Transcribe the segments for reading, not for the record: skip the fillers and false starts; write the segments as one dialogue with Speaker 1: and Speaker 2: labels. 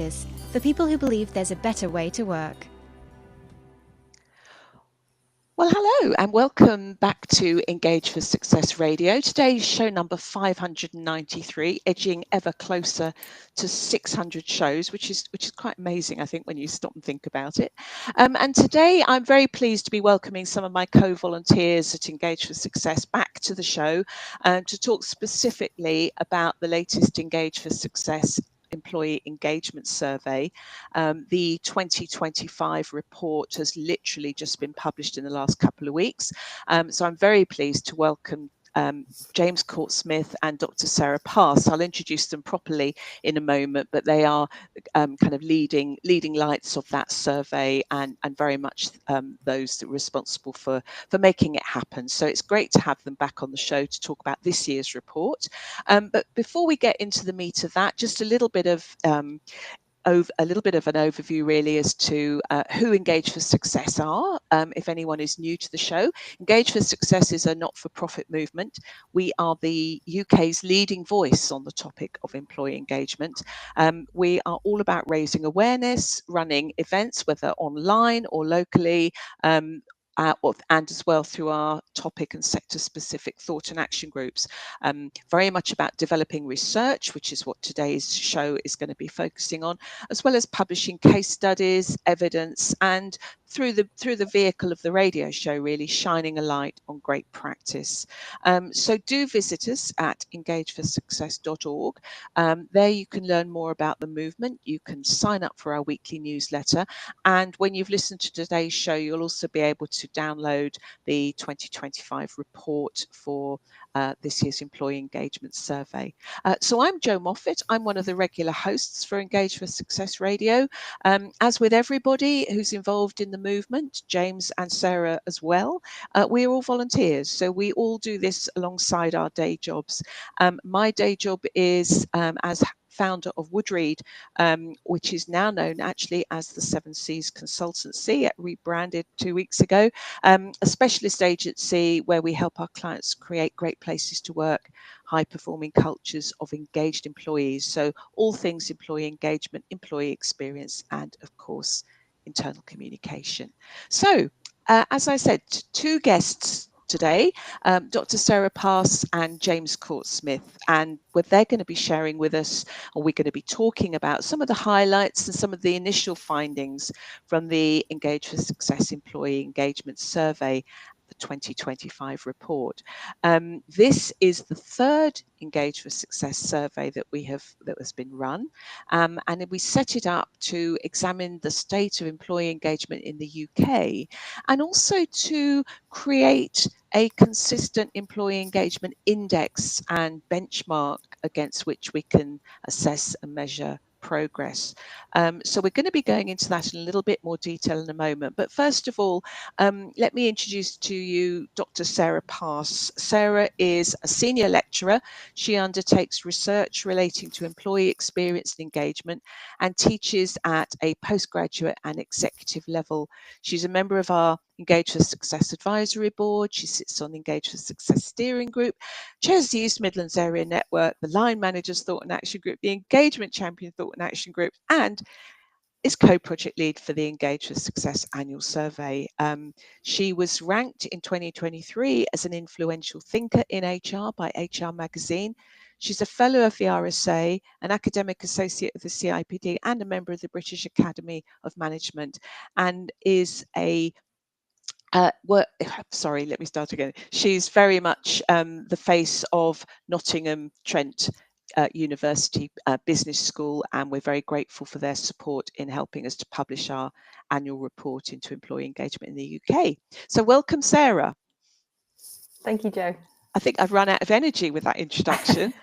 Speaker 1: leaders, for people who believe there's a better way to work.
Speaker 2: Well, hello and welcome back to Engage for Success Radio. Today's show number 593, edging ever closer to 600 shows, which is quite amazing, I think, when you stop and think about it. And today I'm very pleased to be welcoming some of my co-volunteers at Engage for Success back to the show to talk specifically about the latest Engage for Success Employee Engagement Survey. The 2025 report has literally just been published in the last couple of weeks. So I'm very pleased to welcome James Court-Smith and Dr. Sarah Pass. I'll introduce them properly in a moment, but they are kind of leading lights of that survey and very much those that are responsible for making it happen. So it's great to have them back on the show to talk about this year's report. But before we get into the meat of that, just a little bit of an overview really as to who Engage for Success are, if anyone is new to the show. Engage for Success is a not-for-profit movement. We are the UK's leading voice on the topic of employee engagement. We are all about raising awareness, running events, whether online or locally, and as well through our topic and sector-specific thought and action groups. Very much about developing research, which is what today's show is going to be focusing on, as well as publishing case studies, evidence, and through the vehicle of the radio show, really shining a light on great practice. So do visit us at engageforsuccess.org. There you can learn more about the movement. You can sign up for our weekly newsletter. And when you've listened to today's show, you'll also be able to download the 2025 report for this year's Employee Engagement Survey. So I'm Jo Moffat. I'm one of the regular hosts for Engage for Success Radio. As with everybody who's involved in the movement, James and Sarah as well, we're all volunteers. So we all do this alongside our day jobs. My day job is as founder of Woodreed, which is now known actually as the Seven Seas Consultancy, rebranded 2 weeks ago, a specialist agency where we help our clients create great places to work, high-performing cultures of engaged employees. So all things employee engagement, employee experience, and of course, internal communication. So, as I said, two guests today, Dr. Sarah Pass and James Court-Smith, and they're going to be sharing with us, or we're going to be talking about some of the highlights and some of the initial findings from the Engage for Success Employee Engagement Survey, the 2025 report. This is the third Engage for Success survey that has been run, and we set it up to examine the state of employee engagement in the UK, and also to create a consistent employee engagement index and benchmark against which we can assess and measure progress. So we're going to be going into that in a little bit more detail in a moment. But first of all, let me introduce to you Dr. Sarah Pass. Sarah is a senior lecturer. She undertakes research relating to employee experience and engagement and teaches at a postgraduate and executive level. She's a member of our Engage for Success Advisory Board. She sits on the Engage for Success Steering Group, chairs the East Midlands Area Network, the Line Managers Thought and Action Group, the Engagement Champion Thought and Action Group, and is co-project lead for the Engage for Success annual survey. She was ranked in 2023 as an influential thinker in HR by HR Magazine. She's a fellow of the RSA, an academic associate of the CIPD, and a member of the British Academy of Management, and is a sorry, let me start again. She's very much the face of Nottingham Trent University Business School, and we're very grateful for their support in helping us to publish our annual report into employee engagement in the UK. So welcome, Sarah.
Speaker 3: Thank you, Jo.
Speaker 2: I think I've run out of energy with that introduction.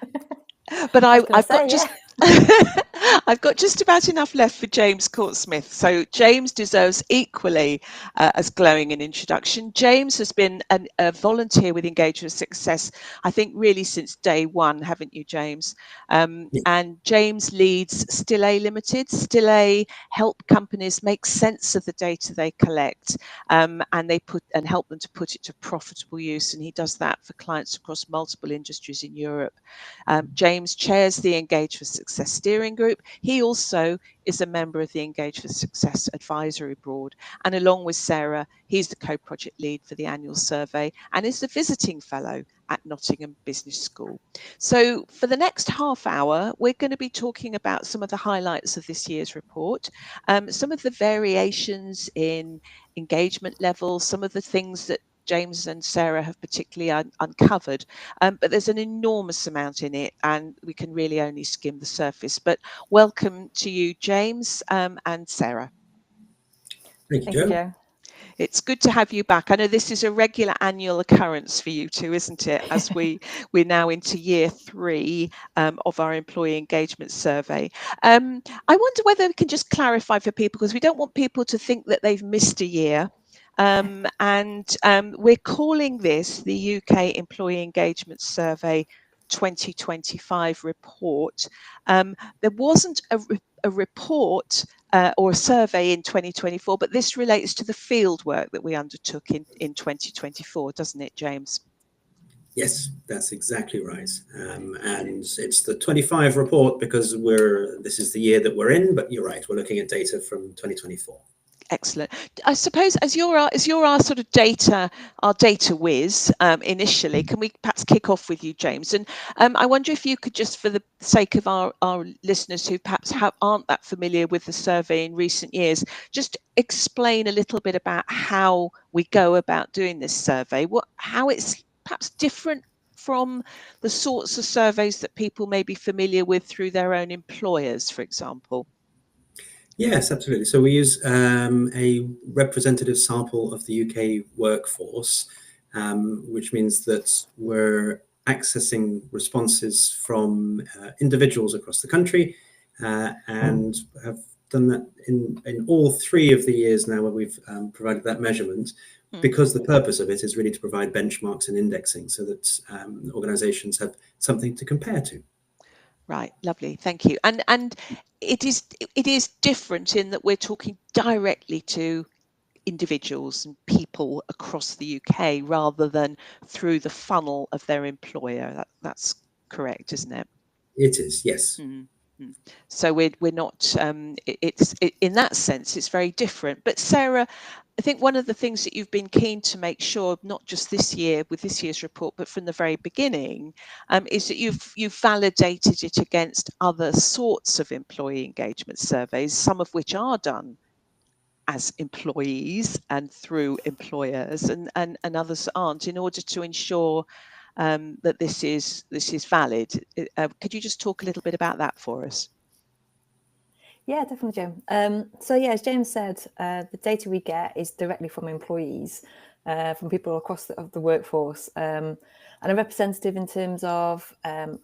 Speaker 2: But I've got just I've got just about enough left for James Court-Smith. So James deserves equally as glowing an introduction. James has been a volunteer with Engage for Success, I think really since day one, haven't you, James? And James leads Still A Limited. Still A help companies make sense of the data they collect, and help them to put it to profitable use. And he does that for clients across multiple industries in Europe. James chairs the Engage for Success Steering Group. He also is a member of the Engage for Success Advisory Board. And along with Sarah, he's the co-project lead for the annual survey and is the visiting fellow at Nottingham Business School. So for the next half hour, we're going to be talking about some of the highlights of this year's report, some of the variations in engagement levels, some of the things that James and Sarah have particularly uncovered, but there's an enormous amount in it and we can really only skim the surface. But welcome to you, James and Sarah.
Speaker 3: Thank you, Joe.
Speaker 2: It's good to have you back. I know this is a regular annual occurrence for you two, isn't it? As we're now into year 3 of our employee engagement survey. I wonder whether we can just clarify for people, because we don't want people to think that they've missed a year. We're calling this the UK Employee Engagement Survey 2025 report. There wasn't a report or a survey in 2024, but this relates to the field work that we undertook in 2024, doesn't it, James?
Speaker 4: Yes, that's exactly right. And it's the 25 report because this is the year that we're in, but you're right, we're looking at data from 2024.
Speaker 2: Excellent. I suppose as you're our sort of data whiz initially, can we perhaps kick off with you, James? And I wonder if you could just, for the sake of our listeners who perhaps aren't that familiar with the survey in recent years, just explain a little bit about how we go about doing this survey, how it's perhaps different from the sorts of surveys that people may be familiar with through their own employers, for example.
Speaker 4: Yes, absolutely. So we use a representative sample of the UK workforce, which means that we're accessing responses from individuals across the country and have done that in all 3 of the years now where we've provided that measurement, because the purpose of it is really to provide benchmarks and indexing so that organisations have something to compare to.
Speaker 2: Right, lovely, thank you. And it is different in that we're talking directly to individuals and people across the UK rather than through the funnel of their employer. That's correct, isn't it?
Speaker 4: It is, yes.
Speaker 2: Mm-hmm. So we're not. In that sense, it's very different. But Sarah, I think one of the things that you've been keen to make sure, not just this year with this year's report, but from the very beginning, is that you've validated it against other sorts of employee engagement surveys, some of which are done as employees and through employers, and others aren't, in order to ensure that this is valid. Could you just talk a little bit about that for us?
Speaker 3: Yeah, definitely, Joe. So yeah, as James said, the data we get is directly from employees, from people across the workforce, and are representative in terms of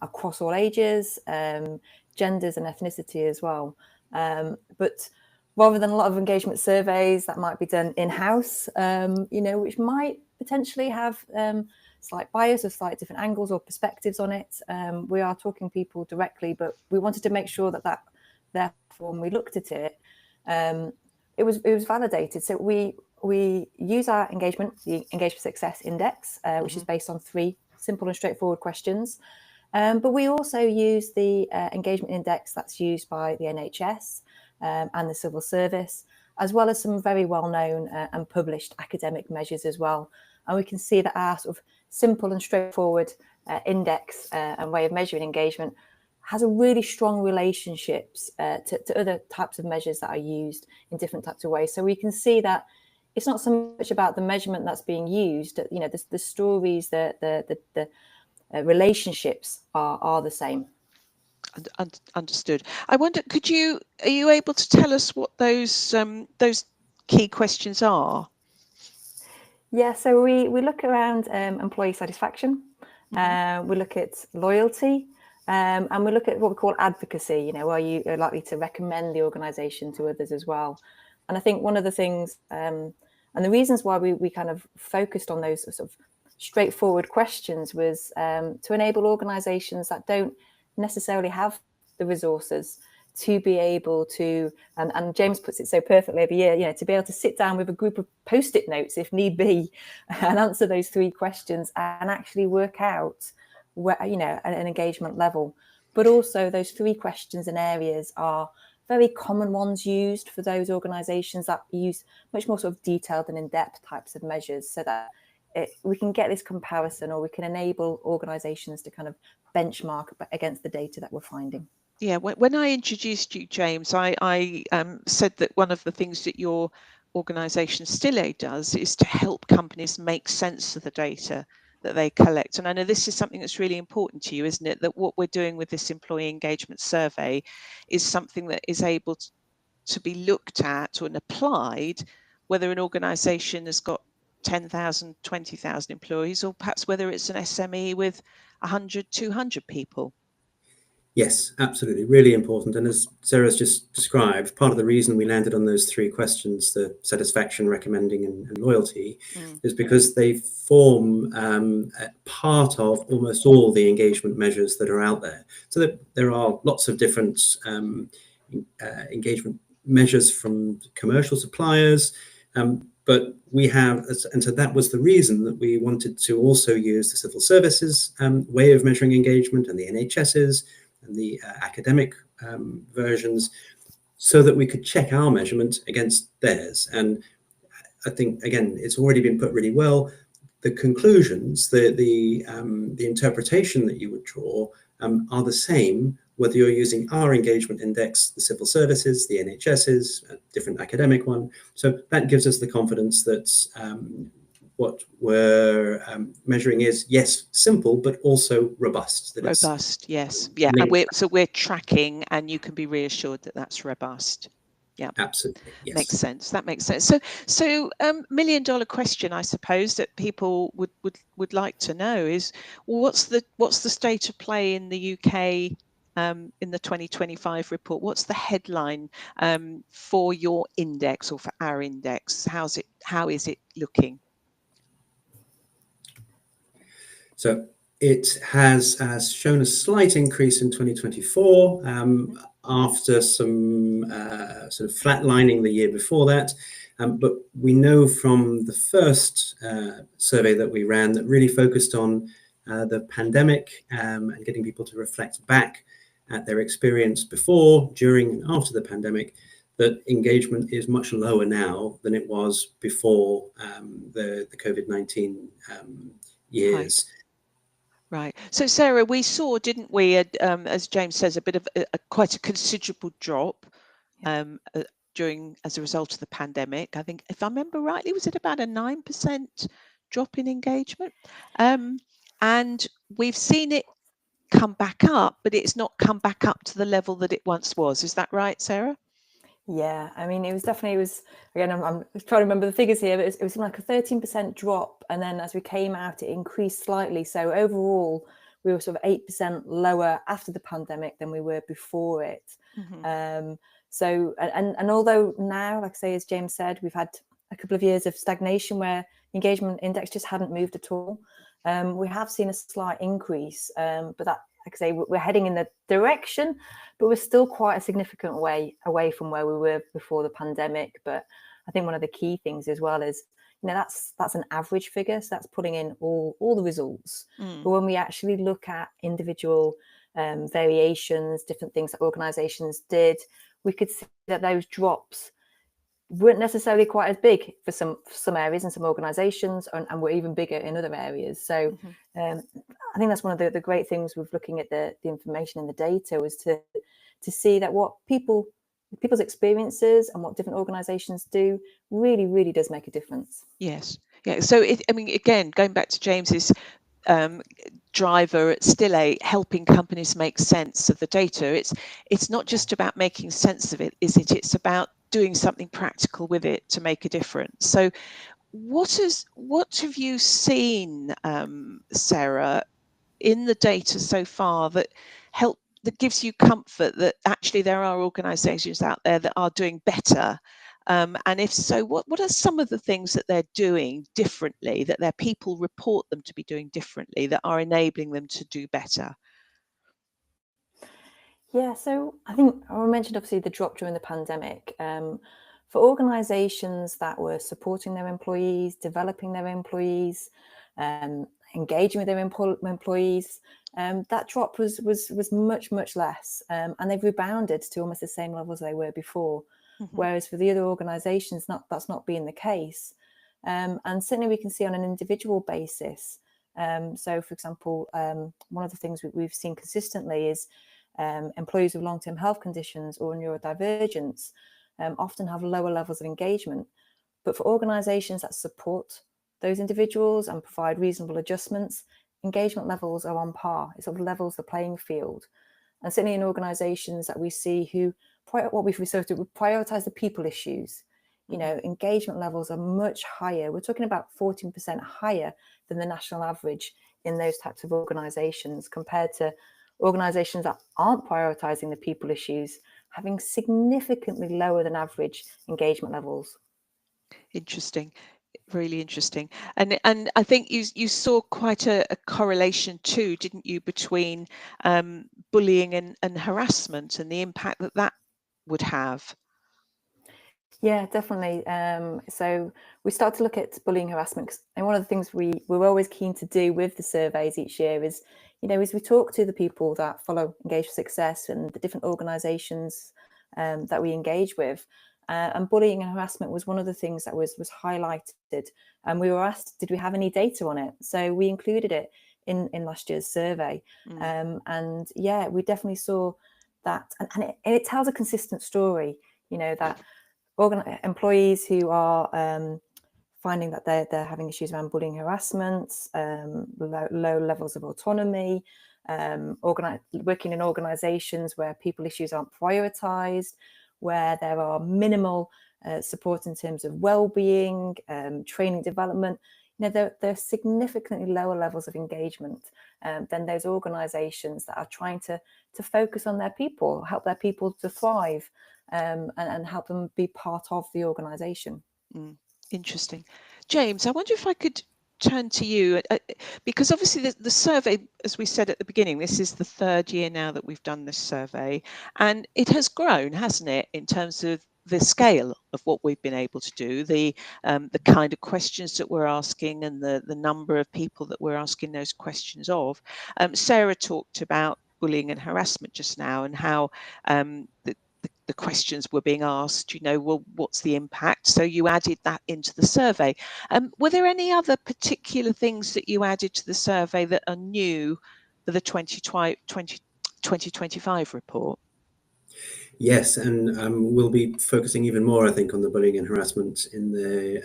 Speaker 3: across all ages, genders and ethnicity as well. But rather than a lot of engagement surveys that might be done in-house, which might potentially have slight bias or slight different angles or perspectives on it, we are talking people directly, but we wanted to make sure that therefore, when we looked at it, it was validated. So we use our the Engage for Success Index, which is based on 3 simple and straightforward questions. But we also use the engagement index that's used by the NHS and the civil service, as well as some very well-known and published academic measures as well. And we can see that our sort of simple and straightforward index and way of measuring engagement has a really strong relationships to other types of measures that are used in different types of ways. So we can see that it's not so much about the measurement that's being used. The stories, the relationships are the same.
Speaker 2: Understood. I wonder, are you able to tell us what those key questions are?
Speaker 3: Yeah, so we look around employee satisfaction. We look at loyalty. And we look at what we call advocacy, are you likely to recommend the organisation to others as well? And I think one of the things and the reasons why we kind of focused on those sort of straightforward questions was to enable organisations that don't necessarily have the resources to be able to, and James puts it so perfectly every year, to be able to sit down with a group of Post-it notes if need be and answer those 3 questions and actually work out where, at an engagement level. but also those 3 questions and areas are very common ones used for those organisations that use much more sort of detailed and in-depth types of measures, so that we can get this comparison, or we can enable organisations to kind of benchmark against the data that we're finding.
Speaker 2: Yeah, when I introduced you, James, I said that one of the things that your organisation Stille does is to help companies make sense of the data that they collect. And I know this is something that's really important to you, isn't it? That what we're doing with this employee engagement survey is something that is able to be looked at and applied, whether an organisation has got 10,000, 20,000 employees, or perhaps whether it's an SME with 100, 200 people.
Speaker 4: Yes, absolutely. Really important. And as Sarah's just described, part of the reason we landed on those 3 questions, the satisfaction, recommending, and loyalty, is because they form part of almost all the engagement measures that are out there. So that there are lots of different engagement measures from commercial suppliers, but we have, and so that was the reason that we wanted to also use the civil services way of measuring engagement, and the NHS's, and the academic versions, so that we could check our measurement against theirs. And I think, again, it's already been put really well. The conclusions, the interpretation that you would draw are the same, whether you're using our engagement index, the civil services, the NHS's, a different academic one. So that gives us the confidence that what we're measuring is, yes, simple, but also robust.
Speaker 2: Robust, yes. Yeah, and we're tracking, and you can be reassured that that's robust. Yeah,
Speaker 4: absolutely. Yes.
Speaker 2: Makes sense. That makes sense. So $1 million question, I suppose, that people would like to know is, well, what's the state of play in the UK in the 2025 report? What's the headline for your index, or for our index? How is it looking?
Speaker 4: So it has shown a slight increase in 2024 after some sort of flatlining the year before that. But we know from the first survey that we ran, that really focused on the pandemic and getting people to reflect back at their experience before, during, and after the pandemic, that engagement is much lower now than it was before the COVID-19 years.
Speaker 2: Right. So Sarah, we saw, didn't we, as James says, a bit of quite a considerable drop as a result of the pandemic. I think, if I remember rightly, was it about a 9% drop in engagement? And we've seen it come back up, but it's not come back up to the level that it once was. Is that right, Sarah?
Speaker 3: Yeah, I mean, it was again, I'm trying to remember the figures here, but it was like a 13% drop. And then as we came out, it increased slightly. So overall, we were sort of 8% lower after the pandemic than we were before it. So, and although now, like I say, as James said, we've had a couple of years of stagnation where the engagement index just hadn't moved at all. We have seen a slight increase, but that, like I say, we're heading in the direction, but we're still quite a significant way away from where we were before the pandemic. But I think one of the key things as well is, that's an average figure, so that's putting in all the results. But when we actually look at individual variations, different things that organisations did, we could see that those drops weren't necessarily quite as big for some areas and some organisations, and were even bigger in other areas. So I think that's one of the great things with looking at the information and the data, was to see that what people's experiences and what different organisations do really does make a difference.
Speaker 2: Yes. Yeah. So again, going back to James's driver at Stille, helping companies make sense of the data. It's not just about making sense of it, is it? It's about doing something practical with it to make a difference. So what have you seen, Sarah, in the data so far that gives you comfort that actually there are organisations out there that are doing better? And if so, what are some of the things that they're doing differently, that their people report them to be doing differently, that are enabling them to do better?
Speaker 3: Yeah, so I think I mentioned obviously the drop during the pandemic. For organisations that were supporting their employees, developing their employees, engaging with their employees, that drop was much less, and they've rebounded to almost the same levels they were before. Whereas for the other organisations, that's not been the case. And certainly we can see on an individual basis. So, for example, one of the things we've seen consistently is employees with long-term health conditions or neurodivergence often have lower levels of engagement. But for organisations that support those individuals and provide reasonable adjustments, engagement levels are on par. It sort of levels the playing field. And certainly in organisations that we see who, what we've referred to, prioritise the people issues, you know, engagement levels are much higher. We're talking about 14% higher than the national average in those types of organisations, compared to organisations that aren't prioritising the people issues, having significantly lower than average engagement levels.
Speaker 2: Interesting. Really interesting. And I think you saw quite a correlation too, didn't you, between bullying and harassment and the impact that would have.
Speaker 3: Yeah, definitely. So we start to look at bullying, harassment, and one of the things we're always keen to do with the surveys each year is, you know, is we talk to the people that follow Engage for Success and the different organisations that we engage with. And bullying and harassment was one of the things that was highlighted. And we were asked, did we have any data on it? So we included it in last year's survey. And yeah, we definitely saw that. And it tells a consistent story, you know, that employees who are finding that they're having issues around bullying, harassment, low levels of autonomy, working in organisations where people issues aren't prioritised, where there are minimal support in terms of well-being, training development. You know, there are significantly lower levels of engagement than those organisations that are trying to focus on their people, help their people to thrive, and help them be part of the organisation.
Speaker 2: Interesting. James, I wonder if I could turn to you, because obviously the survey, as we said at the beginning, this is the third year now that we've done this survey, and it has grown, hasn't it, in terms of the scale of what we've been able to do, the kind of questions that we're asking, and the number of people that we're asking those questions of. Sarah talked about bullying and harassment just now, and how the questions were being asked, you know, well, what's the impact? So you added that into the survey. Were there any other particular things that you added to the survey that are new for the 2025 report?
Speaker 4: Yes, and we'll be focusing even more, I think, on the bullying and harassment in the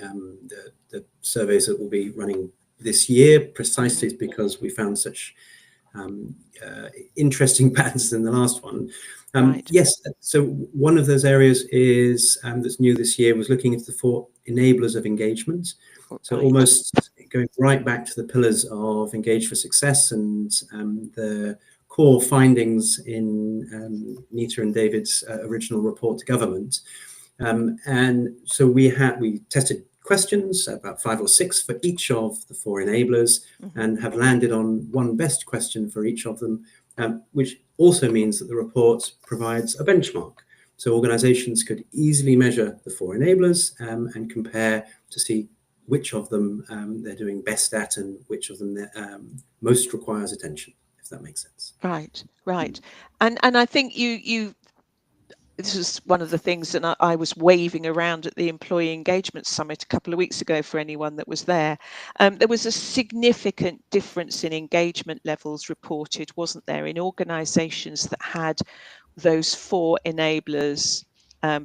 Speaker 4: surveys that we'll be running this year, precisely because we found such interesting patterns in the last one.
Speaker 2: Right.
Speaker 4: Yes, so one of those areas is that's new this year was looking at the 4 enablers of engagement. So
Speaker 2: Right.
Speaker 4: almost going right back to the pillars of Engage for Success and the core findings in Nita and David's original report to government. And so we tested questions, about 5 or 6 for each of the 4 enablers, and have landed on one best question for each of them, which also means that the report provides a benchmark. So organizations could easily measure the 4 enablers and compare to see which of them they're doing best at and which of them most requires attention, if that makes sense.
Speaker 2: Right. And I think this is one of the things that I was waving around at the Employee Engagement Summit a couple of weeks ago for anyone that was there. There was a significant difference in engagement levels reported, wasn't there, in organisations that had those 4 enablers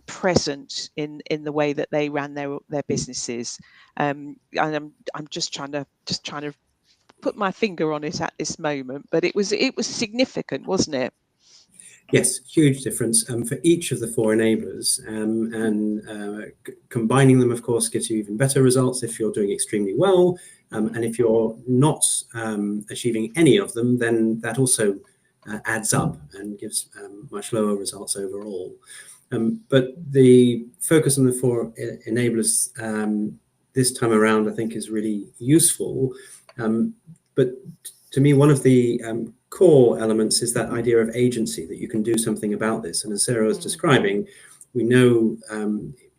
Speaker 2: present in the way that they ran their businesses. And I'm just trying to put my finger on it at this moment, but it was significant, wasn't it?
Speaker 4: Yes, huge difference for each of the 4 enablers, and combining them, of course, gives you even better results if you're doing extremely well, and if you're not achieving any of them, then that also adds up and gives much lower results overall. But the focus on the 4 enablers this time around, I think, is really useful. But to me, one of the core elements is that idea of agency, that you can do something about this. And as Sarah was describing, we know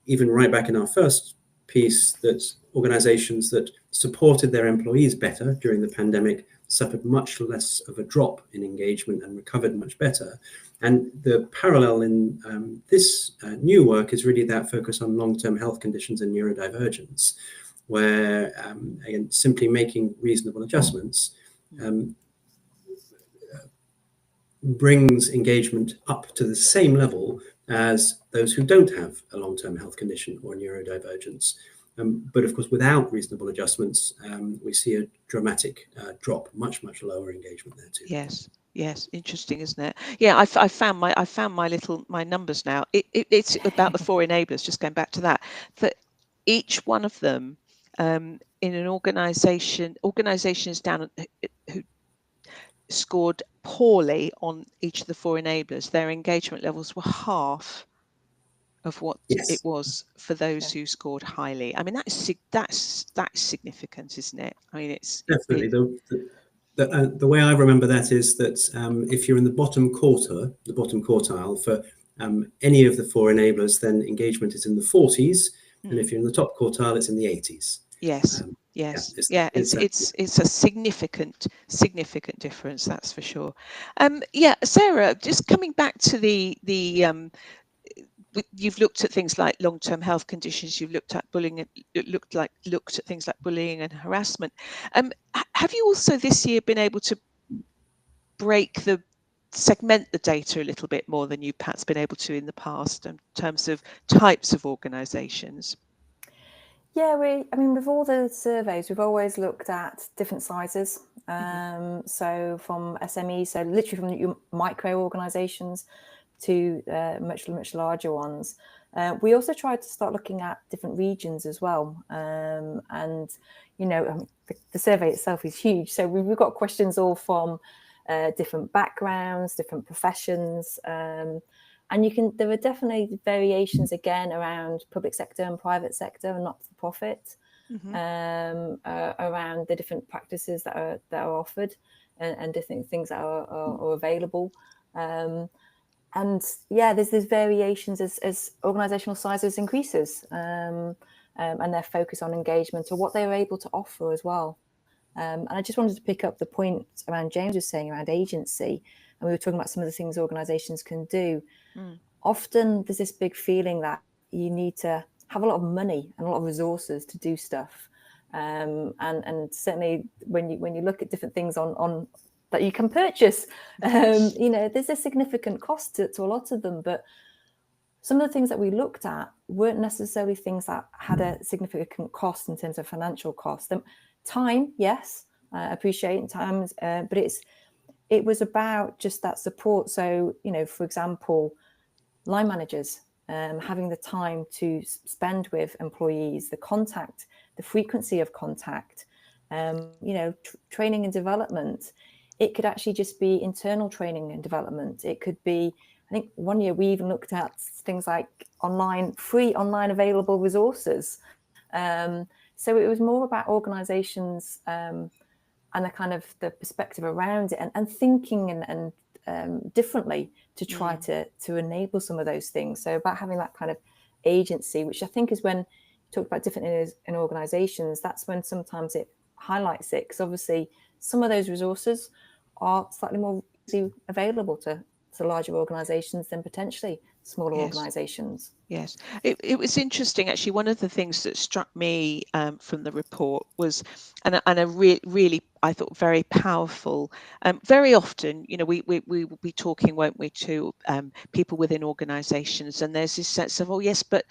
Speaker 4: even right back in our first piece that organisations that supported their employees better during the pandemic suffered much less of a drop in engagement and recovered much better. And the parallel in this new work is really that focus on long-term health conditions and neurodivergence, where, again, simply making reasonable adjustments brings engagement up to the same level as those who don't have a long-term health condition or neurodivergence. But of course, without reasonable adjustments, we see a dramatic drop, much lower engagement there too.
Speaker 2: Yes, interesting, isn't it? Yeah, I found my numbers now. It's about the 4 enablers. Just going back to that, that each one of them in an organisations down who scored poorly on each of the 4 enablers, their engagement levels were half of what it was for those who scored highly. I mean, that's significant, isn't it? I mean, it's
Speaker 4: definitely the way I remember that is that if you're in the bottom quartile for any of the 4 enablers, then engagement is in the 40s, and if you're in the top quartile, it's in the 80s.
Speaker 2: Yes. It's a significant difference, that's for sure. Sarah, just coming back to the you've looked at things like long-term health conditions, you've looked at bullying, looked at things like bullying and harassment. Have you also this year been able to segment the data a little bit more than you've perhaps been able to in the past in terms of types of organisations?
Speaker 3: Yeah, with all the surveys, we've always looked at different sizes. So from SMEs, so literally from micro organisations to much larger ones. We also tried to start looking at different regions as well. And, the survey itself is huge. So we've got questions all from different backgrounds, different professions. And there are definitely variations again around public sector and private sector and not-for-profit, around the different practices that are offered and different things that are available. And there's variations as organisational sizes increases and their focus on engagement or what they were able to offer as well. And I just wanted to pick up the point around James was saying around agency, and we were talking about some of the things organisations can do. Often there's this big feeling that you need to have a lot of money and a lot of resources to do stuff. And certainly when you look at different things on that you can purchase, there's a significant cost to a lot of them. But some of the things that we looked at weren't necessarily things that had a significant cost in terms of financial cost. Time, yes, I appreciate time, but it was about just that support. So, for example, line managers having the time to spend with employees, the contact, the frequency of contact, training and development. It could actually just be internal training and development. It could be, I think one year we even looked at things like free online available resources. So it was more about organisations and the kind of the perspective around it and thinking and differently to try to enable some of those things. So about having that kind of agency, which I think is when you talk about different in organisations, that's when sometimes it highlights it, because obviously some of those resources are slightly more easily available to larger organisations than potentially smaller organisations.
Speaker 2: Yes, it was interesting actually. One of the things that struck me from the report was, and a really I thought very powerful. Very often, we will be talking, won't we, to people within organisations, and there's this sense of, oh yes, but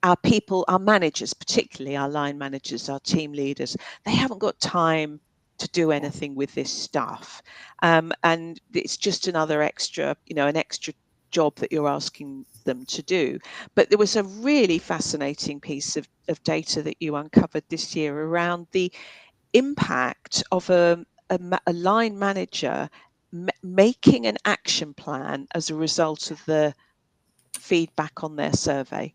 Speaker 2: our people, our managers, particularly our line managers, our team leaders, they haven't got time to do anything with this stuff, and it's just another extra, an extra job that you're asking them to do. But there was a really fascinating piece of data that you uncovered this year around the impact of a line manager making an action plan as a result of the feedback on their survey,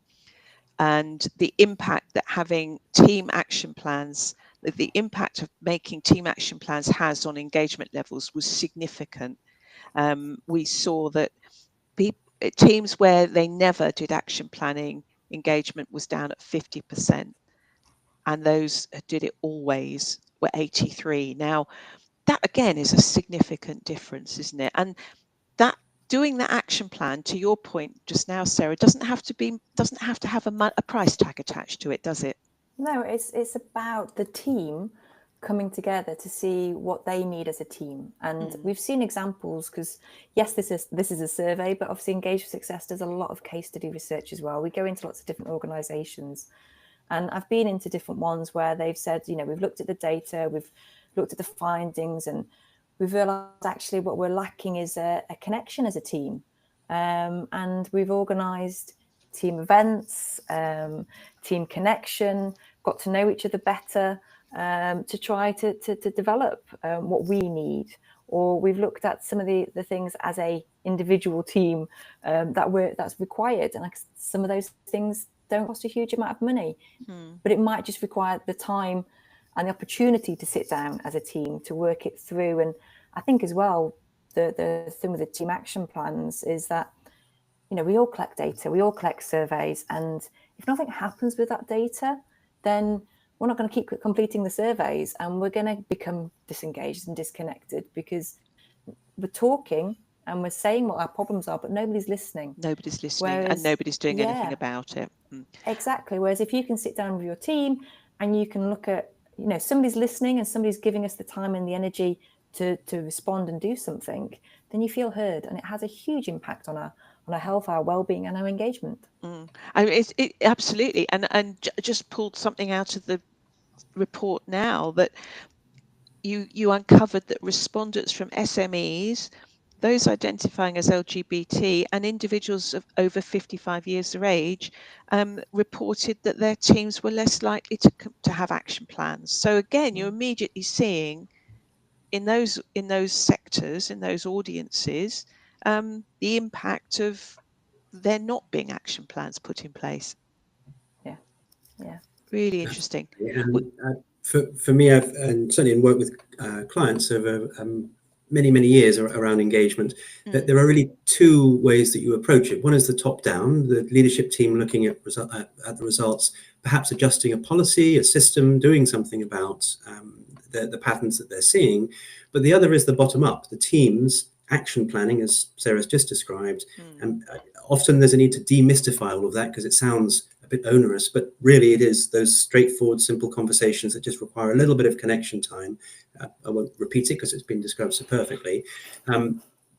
Speaker 2: and the impact that having team action plans, the impact of making team action plans has on engagement levels was significant. We saw that teams where they never did action planning, engagement was down at 50%. and those who did it always were 83. Now, that again is a significant difference, isn't it? And that doing that action plan, to your point just now, Sarah, doesn't have to have a price tag attached to it, does it?
Speaker 3: No, it's about the team coming together to see what they need as a team. And we've seen examples, because yes, this is a survey, but obviously Engage for Success does a lot of case study research as well. We go into lots of different organisations, and I've been into different ones where they've said, we've looked at the data, we've looked at the findings, and we've realised actually what we're lacking is a connection as a team. And we've organised team events, team connection, got to know each other better, to try to develop what we need. Or we've looked at some of the things as a individual team that's required, and like some of those things don't cost a huge amount of money, but it might just require the time and the opportunity to sit down as a team to work it through. And I think as well, the thing with the team action plans is that, we all collect data, we all collect surveys, and if nothing happens with that data, then we're not going to keep completing the surveys, and we're going to become disengaged and disconnected, because we're talking and we're saying what our problems are, but nobody's listening.
Speaker 2: Nobody's listening, and nobody's doing anything about it.
Speaker 3: Exactly. Whereas if you can sit down with your team and you can look at, somebody's listening and somebody's giving us the time and the energy to respond and do something, then you feel heard, and it has a huge impact on our health, our well-being, and our engagement.
Speaker 2: I mean, it absolutely, and just pulled something out of the report now that you uncovered that respondents from SMEs, those identifying as LGBT, and individuals of over 55 years of age reported that their teams were less likely to have action plans. So again, you're immediately seeing in those sectors, in those audiences, the impact of there not being action plans put in place.
Speaker 3: Yeah.
Speaker 2: Really interesting.
Speaker 4: And for me, I've certainly worked with clients over many years around engagement, that there are really two ways that you approach it. One is the top down, the leadership team looking at the results, perhaps adjusting a policy, a system, doing something about the patterns that they're seeing. But the other is the bottom up, the teams action planning, as Sarah's just described. And often there's a need to demystify all of that, because it sounds a bit onerous, but really it is those straightforward, simple conversations that just require a little bit of connection time. I won't repeat it because it's been described so perfectly.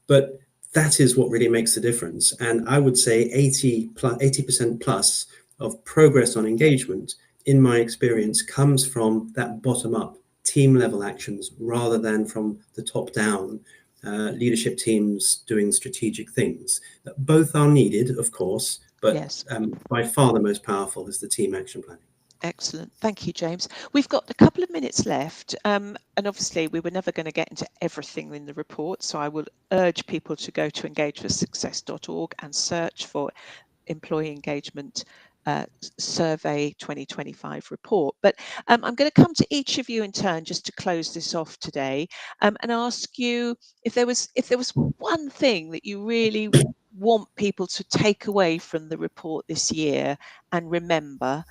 Speaker 4: But that is what really makes the difference. And I would say 80% plus of progress on engagement, in my experience, comes from that bottom up team level actions rather than from the top down leadership teams doing strategic things. Both are needed, of course, but yes. By far the most powerful is the team action planning.
Speaker 2: Excellent. Thank you, James. We've got a couple of minutes left, and obviously we were never going to get into everything in the report, so I will urge people to go to engageforsuccess.org and search for Employee Engagement Survey 2025 report. But I'm going to come to each of you in turn just to close this off today, and ask you if there was one thing that you really want people to take away from the report this year and remember.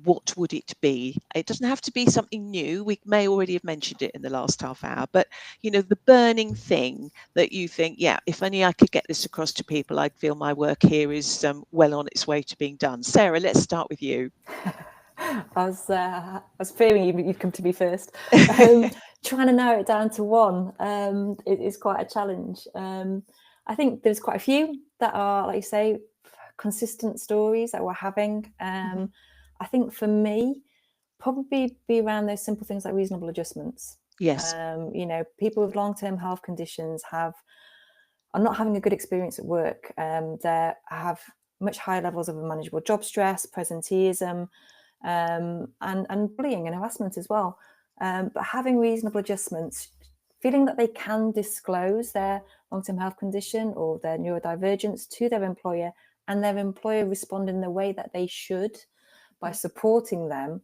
Speaker 2: What would it be? It doesn't have to be something new. We may already have mentioned it in the last half hour, but the burning thing that you think, yeah, if only I could get this across to people, I'd feel my work here is well on its way to being done. Sarah, let's start with you.
Speaker 3: I was fearing you'd come to me first. Trying to narrow it down to one is quite a challenge. I think there's quite a few that are, like you say, consistent stories that we're having. I think for me, probably be around those simple things like reasonable adjustments.
Speaker 2: Yes.
Speaker 3: People with long-term health conditions are not having a good experience at work. They have much higher levels of unmanageable job stress, presenteeism, and bullying and harassment as well. But having reasonable adjustments, feeling that they can disclose their long-term health condition or their neurodivergence to their employer, and their employer respond in the way that they should by supporting them,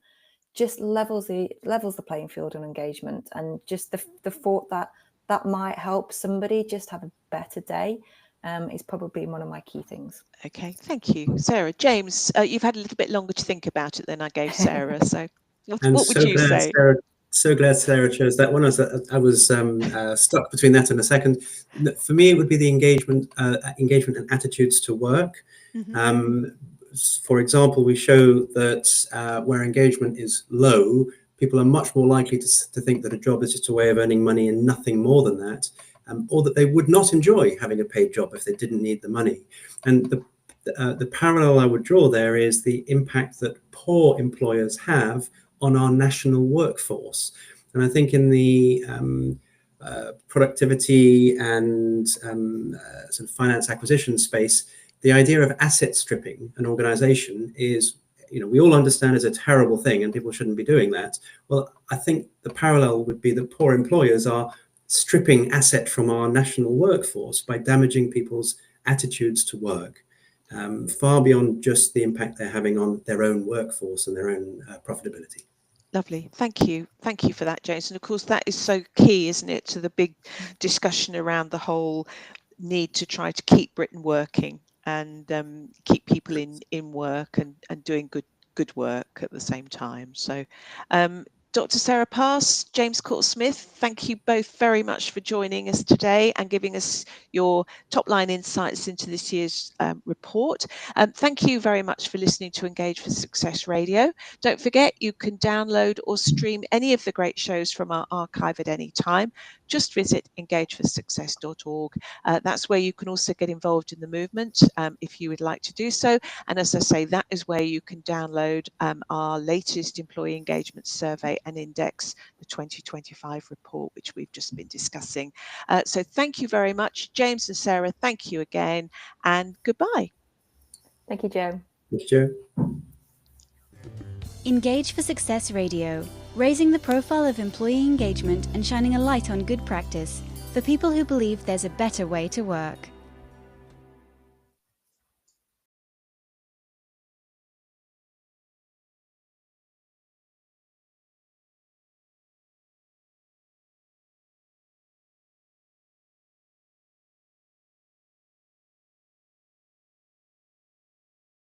Speaker 3: just levels the playing field on engagement. And just the thought that might help somebody just have a better day is probably one of my key things.
Speaker 2: Okay, thank you, Sarah. James, you've had a little bit longer to think about it than I gave Sarah. So, what would you say?
Speaker 4: So glad Sarah chose that one. I was stuck between that and a second. For me, it would be the engagement and attitudes to work. Mm-hmm. For example, we show that where engagement is low, people are much more likely to think that a job is just a way of earning money and nothing more than that, or that they would not enjoy having a paid job if they didn't need the money. And the parallel I would draw there is the impact that poor employers have on our national workforce. And I think in the productivity and sort of finance acquisition space, the idea of asset stripping an organization is, we all understand is a terrible thing and people shouldn't be doing that. Well, I think the parallel would be that poor employers are stripping asset from our national workforce by damaging people's attitudes to work, far beyond just the impact they're having on their own workforce and their own profitability.
Speaker 2: Lovely. Thank you. Thank you for that, James. And of course, that is so key, isn't it, to the big discussion around the whole need to try to keep Britain working and keep people in work and doing good work at the same time. So Dr. Sarah Pass, James Court-Smith, thank you both very much for joining us today and giving us your top line insights into this year's report. Thank you very much for listening to Engage for Success Radio. Don't forget, you can download or stream any of the great shows from our archive at any time. Just visit engageforsuccess.org. That's where you can also get involved in the movement if you would like to do so. And as I say, that is where you can download our latest employee engagement survey and index, the 2025 report, which we've just been discussing. So thank you very much, James and Sarah. Thank you again, and goodbye.
Speaker 3: Thank you, Jo.
Speaker 4: Thanks, Jo.
Speaker 1: Engage for Success Radio, raising the profile of employee engagement and shining a light on good practice for people who believe there's a better way to work.